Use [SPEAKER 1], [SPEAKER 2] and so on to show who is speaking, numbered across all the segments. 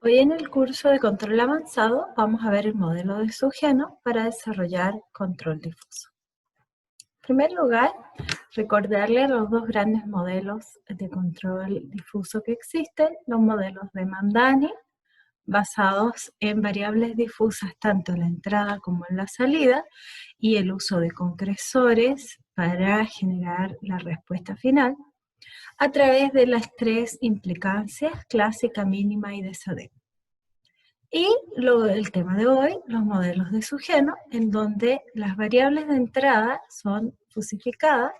[SPEAKER 1] Hoy en el curso de control avanzado vamos a ver el modelo de Sugeno para desarrollar control difuso. En primer lugar, recordarle los dos grandes modelos de control difuso que existen, los modelos de Mandani, basados en variables difusas tanto en la entrada como en la salida, y el uso de concresores para generar la respuesta final, a través de las tres implicancias, clásica, mínima y desade. Y el tema de hoy, los modelos de Sugeno, en donde las variables de entrada son fusificadas,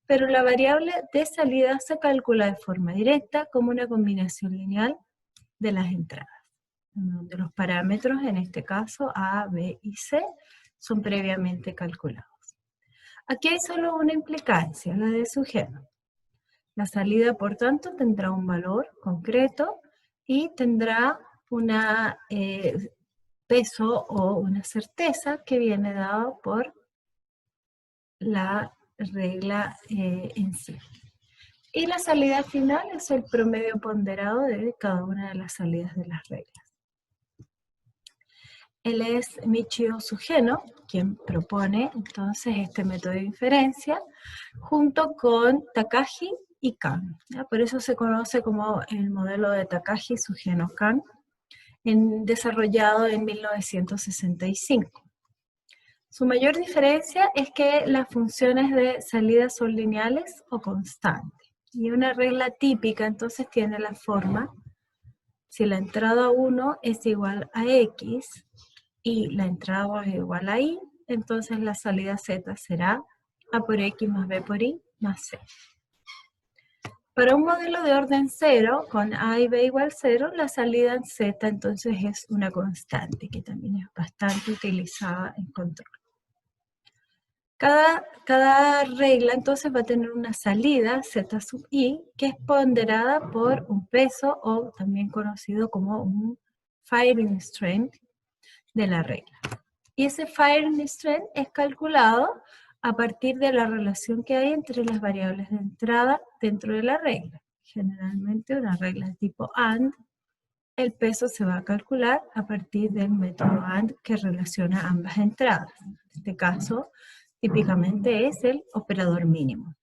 [SPEAKER 1] pero la variable de salida se calcula de forma directa como una combinación lineal de las entradas, en donde los parámetros, en este caso A, B y C, son previamente calculados. Aquí hay solo una implicancia, la de Sugeno. La salida, por tanto, tendrá un valor concreto y tendrá una peso o una certeza que viene dado por la regla en sí. Y la salida final es el promedio ponderado de cada una de las salidas de las reglas. Él es Michio Sugeno, quien propone entonces este método de inferencia, junto con Takagi y Kan. Por eso se conoce como el modelo de Takagi-Sugeno-Kan, desarrollado en 1965. Su mayor diferencia es que las funciones de salida son lineales o constantes. Y una regla típica entonces tiene la forma: si la entrada 1 es igual a X y la entrada 2 es igual a Y, entonces la salida Z será A por X más B por Y más C. Para un modelo de orden 0, con A y B igual 0, la salida en Z entonces es una constante, que también es bastante utilizada en control. Cada regla entonces va a tener una salida Z sub I que es ponderada por un peso, o también conocido como un firing strength de la regla. Y ese firing strength es calculado a partir de la relación que hay entre las variables de entrada dentro de la regla. Generalmente una regla de tipo AND, el peso se va a calcular a partir del método AND que relaciona ambas entradas. En este caso, típicamente es el operador mínimo.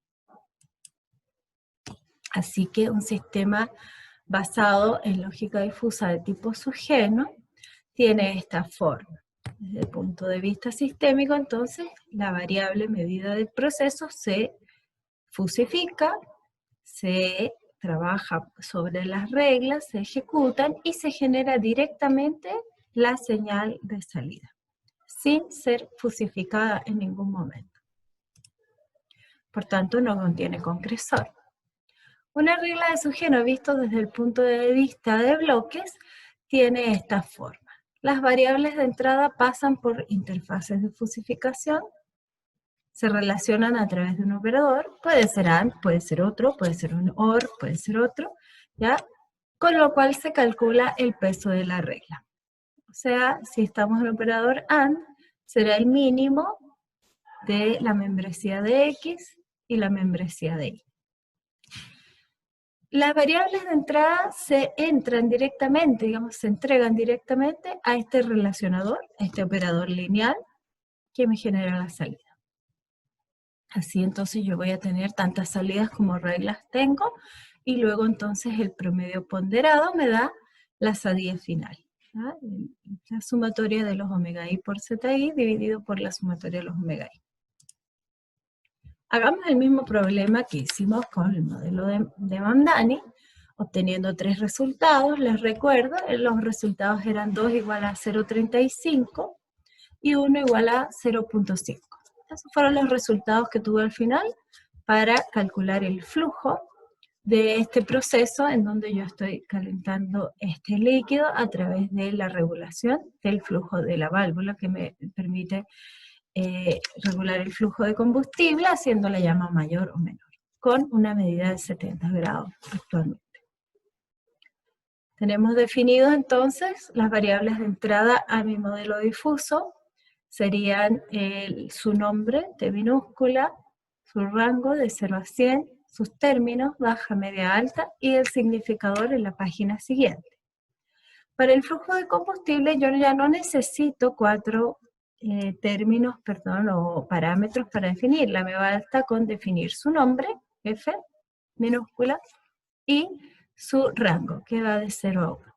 [SPEAKER 1] Así que un sistema basado en lógica difusa de tipo Sugeno tiene esta forma. Desde el punto de vista sistémico, entonces, la variable medida del proceso se fusifica, se trabaja sobre las reglas, se ejecutan y se genera directamente la señal de salida, sin ser fusificada en ningún momento. Por tanto, no contiene concresor. Una regla de Sugeno visto desde el punto de vista de bloques tiene esta forma. Las variables de entrada pasan por interfaces de fusificación, se relacionan a través de un operador, puede ser AND, puede ser otro, puede ser un OR, puede ser otro, ¿ya? Con lo cual se calcula el peso de la regla. O sea, si estamos en el operador AND, será el mínimo de la membresía de X y la membresía de Y. Las variables de entrada se entran directamente, digamos, se entregan directamente a este relacionador, a este operador lineal que me genera la salida. Así entonces yo voy a tener tantas salidas como reglas tengo, y luego entonces el promedio ponderado me da la salida final, ¿ya? La sumatoria de los omega i por zeta i dividido por la sumatoria de los omega i. Hagamos el mismo problema que hicimos con el modelo de Mandani, obteniendo tres resultados. Les recuerdo, los resultados eran 2 igual a 0,35 y 1 igual a 0,5. Esos fueron los resultados que tuve al final para calcular el flujo de este proceso en donde yo estoy calentando este líquido a través de la regulación del flujo de la válvula, que me permite regular el flujo de combustible haciendo la llama mayor o menor, con una medida de 70 grados actualmente. Tenemos definidos entonces las variables de entrada a mi modelo difuso. Serían su nombre, T minúscula, su rango de 0 a 100, sus términos, baja, media, alta, y el significador en la página siguiente. Para el flujo de combustible yo ya no necesito cuatro términos, o parámetros para definirla. Me basta con definir su nombre, F, minúscula, y su rango, que va de 0 a 1.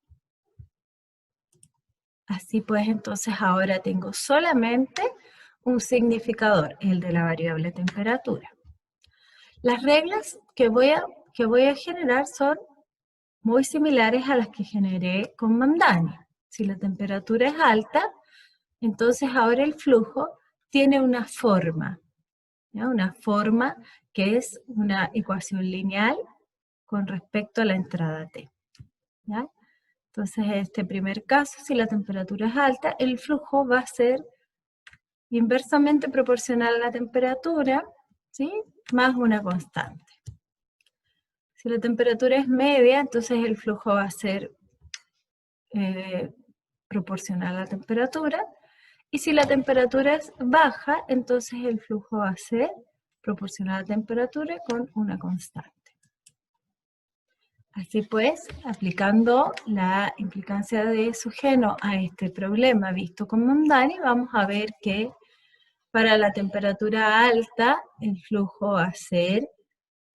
[SPEAKER 1] Así pues, entonces ahora tengo solamente un significador, el de la variable temperatura. Las reglas que voy a generar son muy similares a las que generé con Mamdani. Si la temperatura es alta, entonces ahora el flujo tiene una forma, ¿ya? Una forma que es una ecuación lineal con respecto a la entrada T, ¿ya? Entonces, en este primer caso, si la temperatura es alta, el flujo va a ser inversamente proporcional a la temperatura, ¿sí? Más una constante. Si la temperatura es media, entonces el flujo va a ser proporcional a la temperatura. Y si la temperatura es baja, entonces el flujo va a ser proporcional a la temperatura con una constante. Así pues, aplicando la implicancia de Sugeno a este problema visto con Mamdani, vamos a ver que para la temperatura alta el flujo va a ser,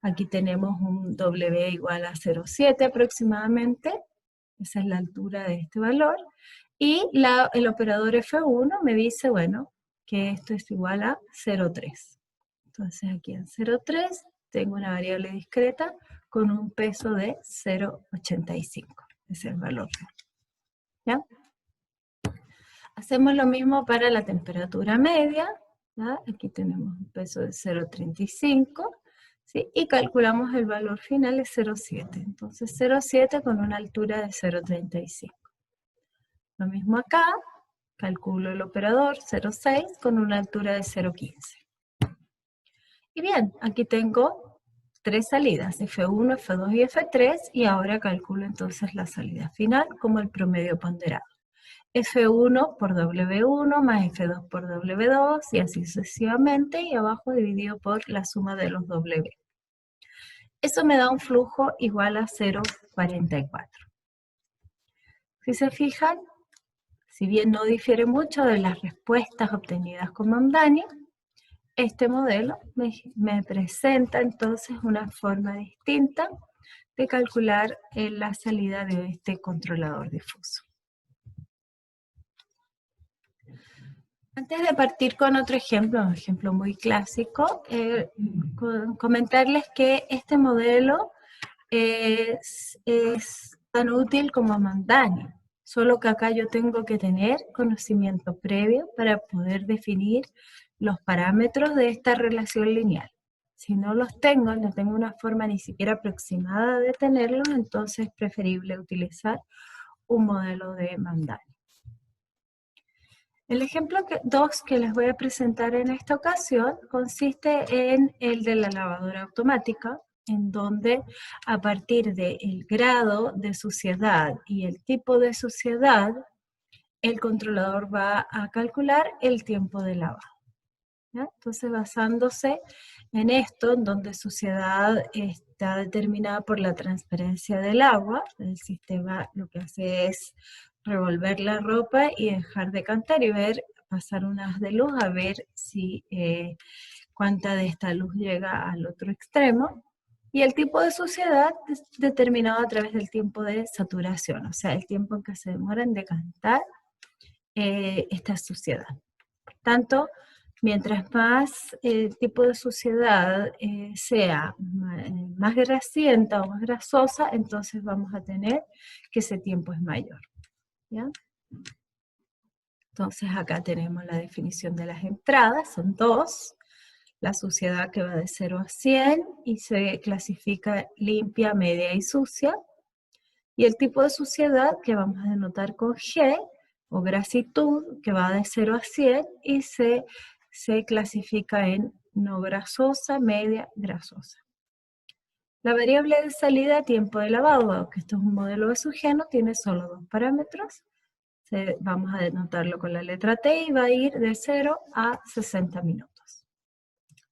[SPEAKER 1] aquí tenemos un W igual a 0,7 aproximadamente, esa es la altura de este valor, y el operador F1 me dice, bueno, que esto es igual a 0,3. Entonces aquí en 0,3 tengo una variable discreta con un peso de 0,85. Ese es el valor. ¿Ya? Hacemos lo mismo para la temperatura media. ¿Ya? Aquí tenemos un peso de 0,35. ¿Sí? Y calculamos el valor final de 0,7. Entonces 0,7 con una altura de 0,35. Lo mismo acá, calculo el operador 0,6 con una altura de 0,15. Y bien, aquí tengo tres salidas, F1, F2 y F3, y ahora calculo entonces la salida final como el promedio ponderado. F1 por W1 más F2 por W2 y así sucesivamente, y abajo dividido por la suma de los W. Eso me da un flujo igual a 0,44. Si se fijan, si bien no difiere mucho de las respuestas obtenidas con Mamdani, este modelo me presenta entonces una forma distinta de calcular la salida de este controlador difuso. Antes de partir con otro ejemplo, un ejemplo muy clásico, comentarles que este modelo es tan útil como Mamdani, solo que acá yo tengo que tener conocimiento previo para poder definir los parámetros de esta relación lineal. Si no los tengo, no tengo una forma ni siquiera aproximada de tenerlos, entonces es preferible utilizar un modelo de Mamdani. El ejemplo 2 que les voy a presentar en esta ocasión consiste en el de la lavadora automática, en donde a partir del grado de suciedad y el tipo de suciedad, el controlador va a calcular el tiempo de lavado. ¿Ya? Entonces, basándose en esto, en donde suciedad está determinada por la transparencia del agua, el sistema lo que hace es revolver la ropa y dejar de cantar y ver, pasar un haz de luz a ver si cuánta de esta luz llega al otro extremo. Y el tipo de suciedad es determinado a través del tiempo de saturación, o sea, el tiempo en que se demora en decantar esta suciedad. Por tanto, mientras más el tipo de suciedad sea más grasienta o más grasosa, entonces vamos a tener que ese tiempo es mayor. ¿Ya? Entonces acá tenemos la definición de las entradas, son dos. La suciedad que va de 0 a 100 y se clasifica limpia, media y sucia. Y el tipo de suciedad que vamos a denotar con G, o grasitud, que va de 0 a 100 y se clasifica en no grasosa, media, grasosa. La variable de salida, tiempo de lavado, que esto es un modelo de Sugeno, tiene solo dos parámetros. Vamos a denotarlo con la letra T y va a ir de 0 a 60 minutos.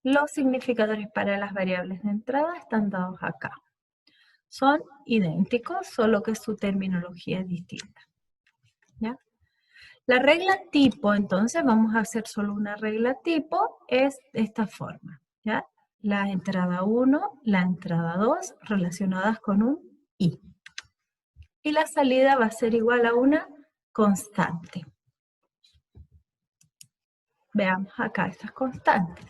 [SPEAKER 1] Los significadores para las variables de entrada están dados acá. Son idénticos, solo que su terminología es distinta. ¿ya? La regla tipo, entonces, vamos a hacer solo una regla tipo, es de esta forma, ¿ya? La entrada 1, la entrada 2, relacionadas con un i. Y la salida va a ser igual a una constante. Veamos acá estas constantes.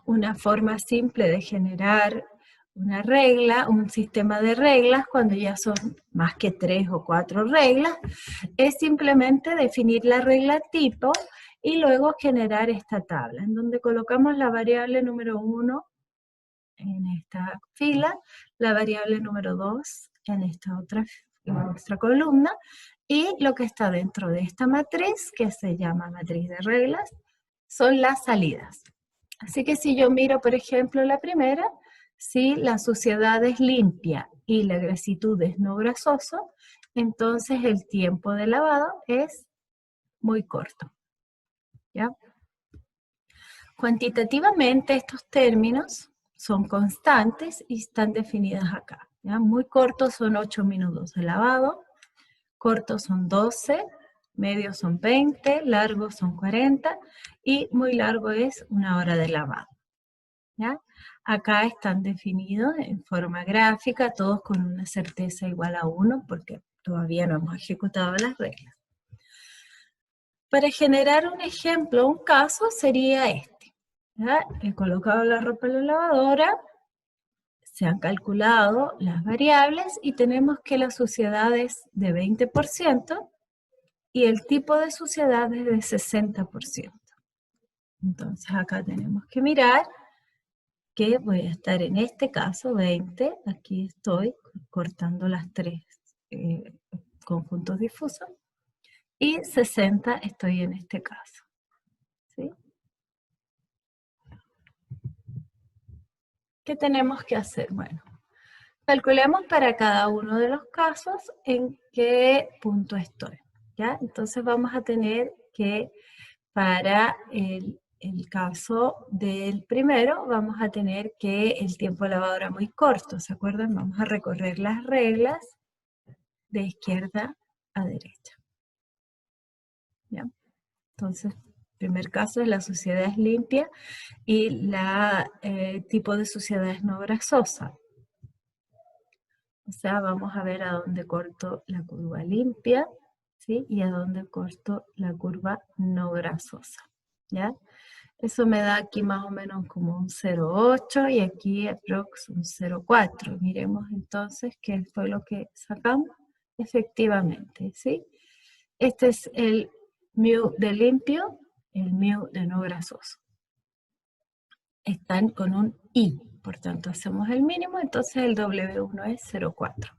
[SPEAKER 1] Una forma simple de generar una regla, un sistema de reglas, cuando ya son más que 3 o 4 reglas, es simplemente definir la regla tipo y luego generar esta tabla, en donde colocamos la variable número 1 en esta fila, la variable número 2 en esta otra columna, y lo que está dentro de esta matriz, que se llama matriz de reglas, son las salidas. Así que si yo miro, por ejemplo, la primera, si la suciedad es limpia y la grasitud es no grasoso, entonces el tiempo de lavado es muy corto, ¿ya? Cuantitativamente estos términos son constantes y están definidas acá, ¿ya? Muy cortos son 8 minutos de lavado, cortos son 12, medios son 20, largos son 40 y muy largo es 1 hora de lavado, ¿ya? Acá están definidos en forma gráfica, todos con una certeza igual a 1, porque todavía no hemos ejecutado las reglas. Para generar un ejemplo, un caso sería este, ¿ya? He colocado la ropa en la lavadora, se han calculado las variables y tenemos que la suciedad es de 20% y el tipo de suciedad es de 60%. Entonces acá tenemos que mirar que voy a estar en este caso 20, aquí estoy cortando las 3 conjuntos difusos, y 60 estoy en este caso, ¿sí? ¿Qué tenemos que hacer? Bueno, calculemos para cada uno de los casos en qué punto estoy, ¿ya? Entonces vamos a tener que para el caso del primero, vamos a tener que el tiempo de lavadora muy corto, ¿se acuerdan? Vamos a recorrer las reglas de izquierda a derecha, ¿ya? Entonces, primer caso es la suciedad es limpia y la tipo de suciedad es no grasosa. O sea, vamos a ver a dónde corto la curva limpia, ¿sí? Y a dónde corto la curva no grasosa, ¿ya? Eso me da aquí más o menos como un 0,8 y aquí aprox un 0,4. Miremos entonces qué fue lo que sacamos. Efectivamente, ¿sí? Este es el mu de limpio, el mu de no grasoso. Están con un I, por tanto hacemos el mínimo, entonces el W1 es 0,4.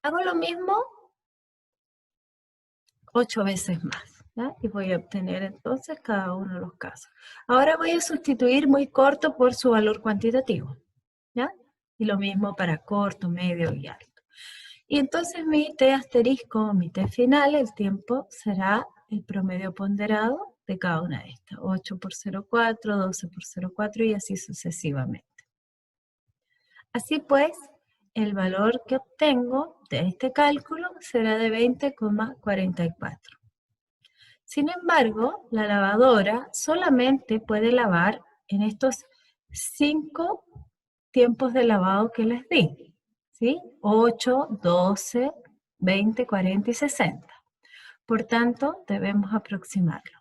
[SPEAKER 1] Hago lo mismo 8 veces más, ¿ya? Y voy a obtener entonces cada uno de los casos. Ahora voy a sustituir muy corto por su valor cuantitativo, ¿ya? Y lo mismo para corto, medio y alto. Y entonces mi T asterisco, mi T final, el tiempo será el promedio ponderado de cada una de estas. 8 por 0,4, 12 por 0,4 y así sucesivamente. Así pues, el valor que obtengo de este cálculo será de 20,44. Sin embargo, la lavadora solamente puede lavar en estos 5 tiempos de lavado que les di, ¿sí? 8, 12, 20, 40 y 60. Por tanto, debemos aproximarlo.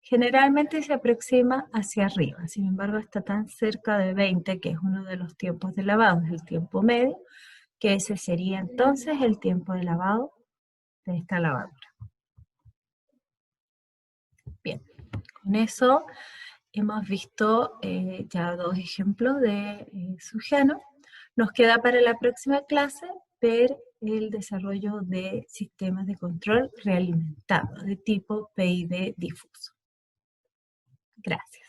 [SPEAKER 1] Generalmente se aproxima hacia arriba, sin embargo está tan cerca de 20, que es uno de los tiempos de lavado, es el tiempo medio, que ese sería entonces el tiempo de lavado de esta lavadora. Bien, con eso hemos visto ya 2 ejemplos de Sugeno. Nos queda para la próxima clase ver el desarrollo de sistemas de control realimentados de tipo PID difuso. Gracias.